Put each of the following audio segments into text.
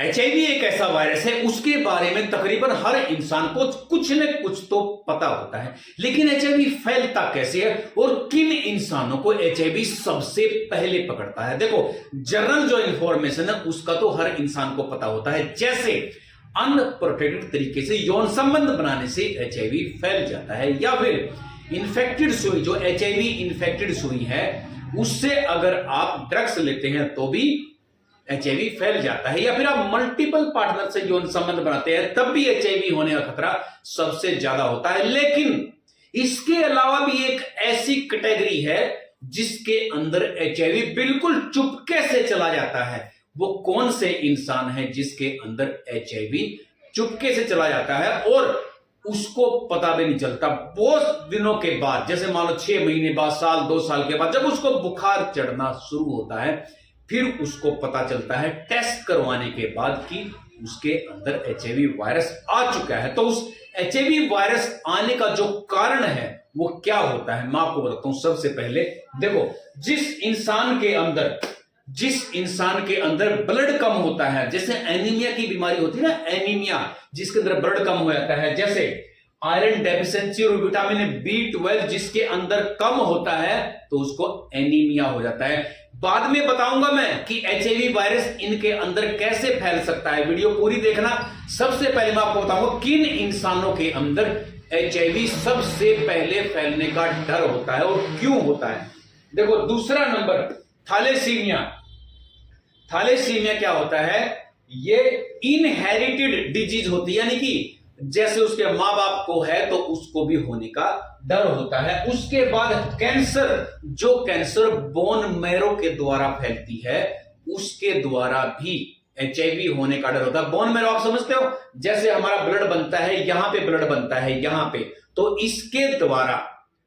HIV एक ऐसा virus है, उसके बारे में तकरीबन हर इंसान को कुछ न कुछ तो पता होता है, लेकिन एचआईवी फैलता कैसे है और किन इंसानों को एचआईवी सबसे पहले पकड़ता है। देखो, जनरल जो इंफॉर्मेशन है उसका तो हर इंसान को पता होता है, जैसे अनप्रोटेक्टेड तरीके से यौन संबंध बनाने से एचआईवी फैल जाता है, या फिर इन्फेक्टेड सुई, जो एचआईवी इन्फेक्टेड सुई है उससे अगर आप ड्रग्स लेते हैं तो भी एचआईवी फैल जाता है, या फिर आप मल्टीपल पार्टनर से यौन संबंध बनाते हैं तब भी एचआईवी होने का खतरा सबसे ज्यादा होता है। लेकिन इसके अलावा भी एक ऐसी कैटेगरी है जिसके अंदर एचआईवी बिल्कुल चुपके से चला जाता है। वो कौन से इंसान है जिसके अंदर एचआईवी चुपके से चला जाता है और उसको पता भी नहीं चलता? बहुत दिनों के बाद, जैसे मान लो 6 महीने बाद, साल 2 साल के बाद, जब उसको बुखार चढ़ना शुरू होता है, फिर उसको पता चलता है टेस्ट करवाने के बाद कि उसके अंदर एचआईवी वायरस आ चुका है। तो उस एचआईवी वायरस आने का जो कारण है वो क्या होता है, मैं आपको बताता हूं। सबसे पहले देखो, जिस इंसान के अंदर ब्लड कम होता है, जैसे एनीमिया की बीमारी होती है ना, एनीमिया जिसके अंदर ब्लड कम हो जाता है, जैसे आयरन डेफिशिएंसी और विटामिन B12 जिसके अंदर कम होता है तो उसको एनीमिया हो जाता है। बाद में बताऊंगा मैं कि एचआईवी वायरस इनके अंदर कैसे फैल सकता है, वीडियो पूरी देखना। सबसे पहले मैं आपको बताऊंगा किन इंसानों के अंदर एचआईवी सबसे पहले फैलने का डर होता है और क्यों होता है। देखो, दूसरा नंबर थैलेसीमिया। थैलेसीमिया क्या होता है? ये इनहेरिटेड डिजीज होती है, यानी कि जैसे उसके मां बाप को है तो उसको भी होने का डर होता है। उसके बाद कैंसर, जो कैंसर बोन मैरो के द्वारा फैलती है, उसके द्वारा भी एचआईवी होने का डर होता है। बोन मैरो आप समझते हो, जैसे हमारा ब्लड बनता है, यहां पे ब्लड बनता है यहां पे, तो इसके द्वारा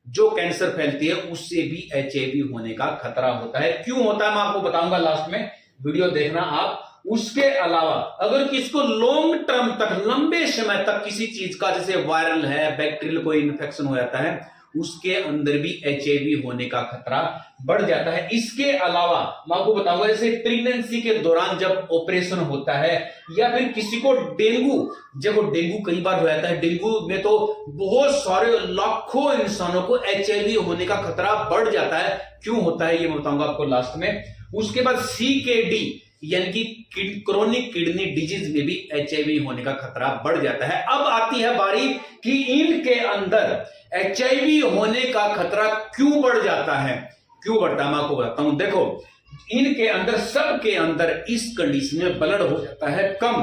जो कैंसर फैलती है उससे भी एचआईवी होने का खतरा होता है। क्यों होता है मैं आपको बताऊंगा लास्ट में, वीडियो देखना आप। उसके अलावा अगर किसको लॉन्ग टर्म तक, लंबे समय तक किसी चीज का, जैसे वायरल है, बैक्टीरियल कोई इन्फेक्शन हो जाता है, उसके अंदर भी एचआईवी होने का खतरा बढ़ जाता है। इसके अलावा मैं आपको बताऊंगा, जैसे प्रेगनेंसी के दौरान जब ऑपरेशन होता है, या फिर किसी को डेंगू, जब डेंगू कई बार हो जाता है, डेंगू में तो बहुत सारे लाखों इंसानों को एचआईवी होने का खतरा बढ़ जाता है। क्यों होता है ये मैं बताऊंगा आपको लास्ट में। उसके बाद CKD यानी कि क्रोनिक किडनी डिजीज में भी एचआईवी होने का खतरा बढ़ जाता है। अब आती है बारी कि इनके अंदर एचआईवी होने का खतरा क्यों बढ़ जाता है, क्यों बढ़ता है मैं आपको बताता हूं। देखो, इनके अंदर, सबके अंदर इस कंडीशन में ब्लड हो जाता है कम,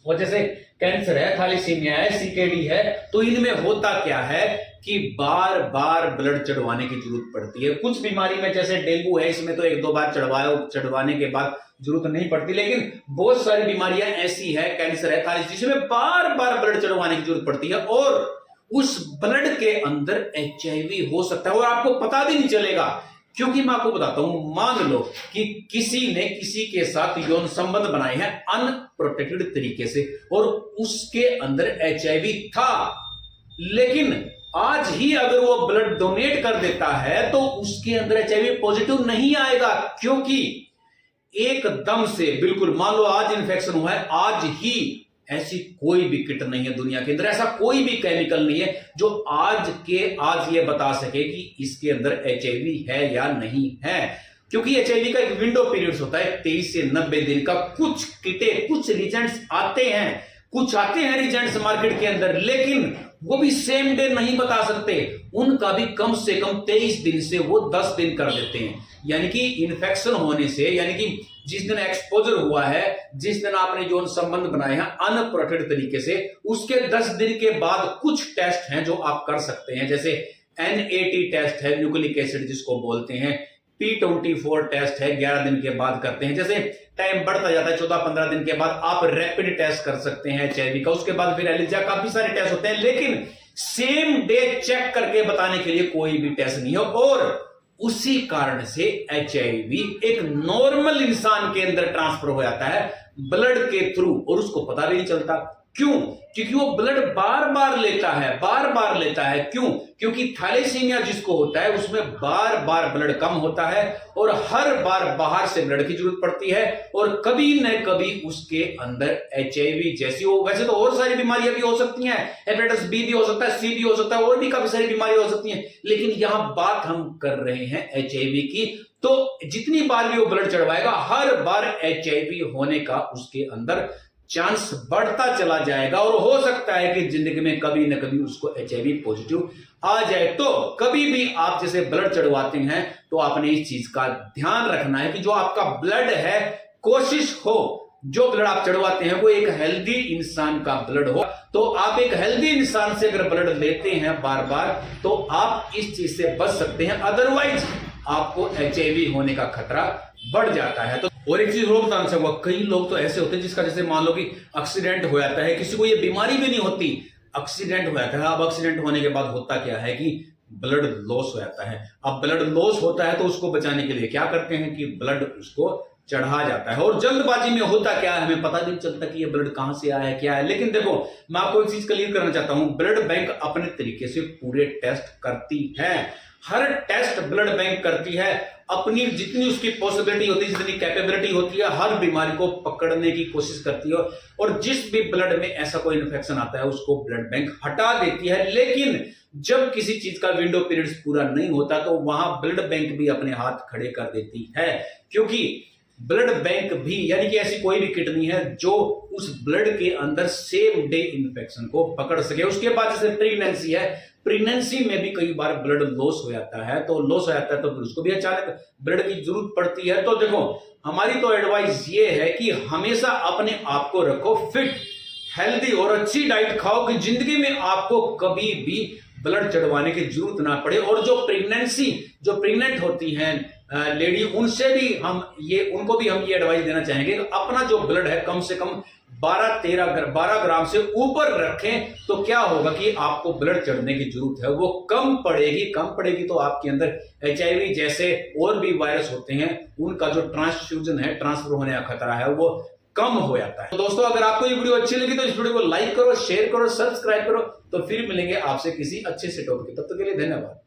और जैसे कैंसर है, थैलेसीमिया है, CKD है, तो इनमें होता क्या है कि बार बार ब्लड चढ़वाने की जरूरत पड़ती है। कुछ बीमारी में, जैसे डेंगू है, इसमें तो 1-2 बार चढ़वाने के बाद जरूरत नहीं पड़ती, लेकिन बहुत सारी बीमारियां ऐसी है, कैंसर है, थैलेसीमिया, जिसमें बार बार ब्लड चढ़वाने की जरूरत पड़ती है और उस ब्लड के अंदर एचआईवी हो सकता है और आपको पता भी नहीं चलेगा। क्योंकि मैं आपको बताता हूं, मान लो कि किसी ने किसी के साथ यौन संबंध बनाए हैं अनप्रोटेक्टेड तरीके से और उसके अंदर एचआईवी था, लेकिन आज ही अगर वो ब्लड डोनेट कर देता है तो उसके अंदर एचआईवी पॉजिटिव नहीं आएगा, क्योंकि एकदम से, बिल्कुल मान लो आज इन्फेक्शन हुआ है, आज ही ऐसी कोई भी किट नहीं है दुनिया के अंदर, ऐसा कोई भी केमिकल नहीं है जो आज ये बता सके कि इसके अंदर एचआईवी है या नहीं है। क्योंकि एचआईवी का एक विंडो पीरियड होता है 23 से 90 दिन का। कुछ किटें, कुछ रिजेंट्स आते हैं रिजेंट्स मार्केट के अंदर, लेकिन वो भी सेम डे नहीं बता सकते, उनका भी कम से कम 23 दिन से वो 10 दिन कर देते हैं। यानी कि इन्फेक्शन होने से, यानी कि जिस दिन एक्सपोजर हुआ है, जिस दिन आपने यौन संबंध बनाए हैं अनप्रोटेक्टेड तरीके से, उसके 10 दिन के बाद कुछ टेस्ट हैं जो आप कर सकते हैं, जैसे NAT टेस्ट है, न्यूक्लिक एसिड जिसको बोलते हैं, P24 टेस्ट है, 11 दिन के बाद करते हैं। जैसे टाइम बढ़ता जाता है, 14-15 दिन के बाद आप रैपिड टेस्ट कर सकते हैं एचआईवी का, उसके बाद फिर एलिजा, काफी सारे टेस्ट होते हैं, लेकिन सेम डे चेक करके बताने के लिए कोई भी टेस्ट नहीं हो। और उसी कारण से एचआईवी एक नॉर्मल इंसान के अंदर ट्रांसफर हो जाता है ब्लड के थ्रू और उसको पता भी नहीं चलता। क्यों? क्योंकि वो ब्लड बार बार लेता है। क्यों? क्योंकि थैलेसीमिया जिसको होता है उसमें बार बार ब्लड कम होता है और हर बार बाहर से ब्लड की जरूरत पड़ती है, और कभी न कभी उसके अंदर HIV जैसी, वो वैसे तो और सारी बीमारियां भी हो सकती हैं, हेपेटाइटिस बी भी हो सकता है, सी भी हो सकता है, और भी काफी सारी बीमारियां हो सकती हैं, लेकिन यहां बात हम कर रहे हैं HIV की। तो जितनी बार भी वो ब्लड चढ़वाएगा हर बार HIV होने का उसके अंदर चांस बढ़ता चला जाएगा, और हो सकता है कि जिंदगी में कभी न कभी उसको HIV पॉजिटिव आ जाए। तो कभी भी आप जैसे ब्लड चढ़वाते हैं तो आपने इस चीज का ध्यान रखना है कि जो आपका ब्लड है, कोशिश हो जो ब्लड आप चढ़वाते हैं वो एक हेल्दी इंसान का ब्लड हो। तो आप एक हेल्दी इंसान से अगर ब्लड लेते हैं बार बार तो आप इस चीज से बच सकते हैं, अदरवाइज आपको HIV होने का खतरा बढ़ जाता है। तो और एक चीज और बताना चाहूंगा, कई लोग तो ऐसे होते हैं जिसका जैसे मान लो कि एक्सीडेंट हो जाता है, किसी को ये बीमारी भी नहीं होती, एक्सीडेंट हो जाता है। अब एक्सीडेंट होने के बाद होता क्या है कि ब्लड लॉस हो जाता है। अब ब्लड लॉस होता है तो उसको बचाने के लिए क्या करते हैं कि ब्लड उसको चढ़ा जाता है, और जल्दबाजी में होता क्या है हमें पता नहीं चलता कि ये ब्लड कहां से आया है, क्या है। लेकिन देखो मैं आपको एक चीज क्लियर करना चाहता हूं, ब्लड बैंक अपने तरीके से पूरे टेस्ट करती है, हर टेस्ट ब्लड बैंक करती है, अपनी जितनी उसकी पॉसिबिलिटी होती है, जितनी कैपेबिलिटी होती है, हर बीमारी को पकड़ने की कोशिश करती है, और जिस भी ब्लड में ऐसा कोई इन्फेक्शन आता है उसको ब्लड बैंक हटा देती है। लेकिन जब किसी चीज का विंडो पीरियड्स पूरा नहीं होता तो वहां ब्लड बैंक भी अपने हाथ खड़े कर देती है, क्योंकि ब्लड बैंक भी यानी कि ऐसी कोई भी किट नहीं है जो उस ब्लड के अंदर सेम डे इन्फेक्शन को पकड़ सके। उसके बाद जैसे प्रेगनेंसी है, प्रेगनेंसी में भी कई बार ब्लड लॉस हो जाता है, तो लॉस हो जाता है तो फिर उसको भी अचानक ब्लड की जरूरत पड़ती है। तो देखो हमारी तो एडवाइस ये है कि हमेशा अपने आप को रखो फिट, हेल्दी और अच्छी डाइट खाओ कि जिंदगी में आपको कभी भी ब्लड चढ़वाने की जरूरत ना पड़े। और जो प्रेग्नेंट होती हैं लेडी, उनको भी हम ये एडवाइस देना चाहेंगे कि अपना जो ब्लड है कम से कम 12 ग्राम से ऊपर रखें, तो क्या होगा कि आपको ब्लड चढ़ने की जरूरत है वो कम पड़ेगी तो आपके अंदर HIV जैसे और भी वायरस होते हैं उनका जो ट्रांसफ्यूजन है, ट्रांसफर होने का खतरा है, वो कम हो जाता है। तो दोस्तों अगर आपको ये वीडियो अच्छी लगी तो इस वीडियो को लाइक करो, शेयर करो, सब्सक्राइब करो। तो फिर मिलेंगे आपसे किसी अच्छे से टॉपिक, तब तक के लिए धन्यवाद।